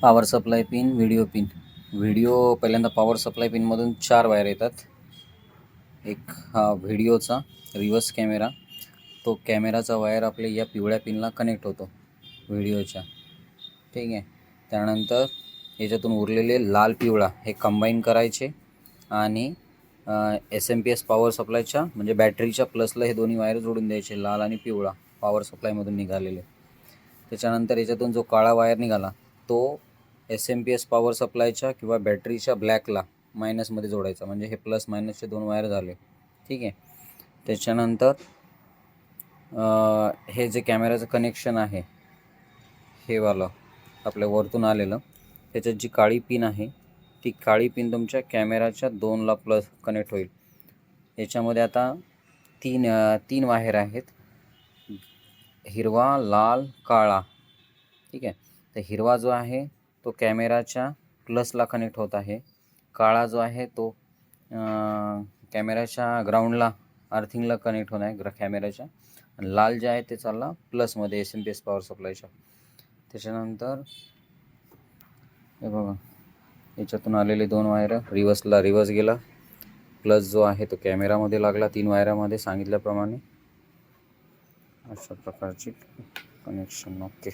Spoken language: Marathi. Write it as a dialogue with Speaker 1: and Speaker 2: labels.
Speaker 1: Power supply pin, video pin. पहिल्यांदा पॉवर सप्लाय पिनमधून 4 वायर येतात. एक हा व्हिडिओचा रिव्हर्स कॅमेरा, तो कॅमेराचा वायर आपल्या या पिवळ्या पिनला कनेक्ट होतो व्हिडिओच्या, ठीक आहे. त्यानंतर याच्यातून उरलेले लाल पिवळा हे कंबाईन करायचे आणि SMP पॉवर सप्लायच्या म्हणजे बॅटरीच्या प्लसला हे दोन्ही वायर जोडून द्यायचे, लाल आणि पिवळा पॉवर सप्लायमधून निघालेले. त्याच्यानंतर याच्यातून जो काळा वायर निघाला तो SMP पॉवर सप्लायच्या किंवा बॅटरीच्या ब्लॅकला मायनसमध्ये जोडायचा, म्हणजे हे प्लस मायनसचे 2 वायर झाले, ठीक आहे. त्याच्यानंतर हे जे कॅमेराचं कनेक्शन आहे हे वालं आपल्या वरतून आलेलं, त्याच्यात जी काळी पिन आहे ती काळी पिन तुमच्या कॅमेराच्या 2ला प्लस कनेक्ट होईल. याच्यामध्ये आता तीन वायर आहेत, हिरवा, लाल, काळा, ठीक आहे. तर हिरवा जो आहे तो कॅमेराच्या प्लसला कनेक्ट होत आहे, काळा जो आहे तो कॅमेराच्या ग्राउंडला अर्थिंगला कनेक्ट होत आहे कॅमेराच्या, आणि लाल जे आहे ते चालला प्लसमध्ये SMP पॉवर सप्लायच्या. त्याच्यानंतर हे बघा याच्यातून आलेले 2 वायर रिव्हर्स गेला, प्लस जो आहे तो कॅमेरामध्ये लागला 3 वायरामध्ये सांगितल्याप्रमाणे. अशा प्रकारची कनेक्शन. ओके.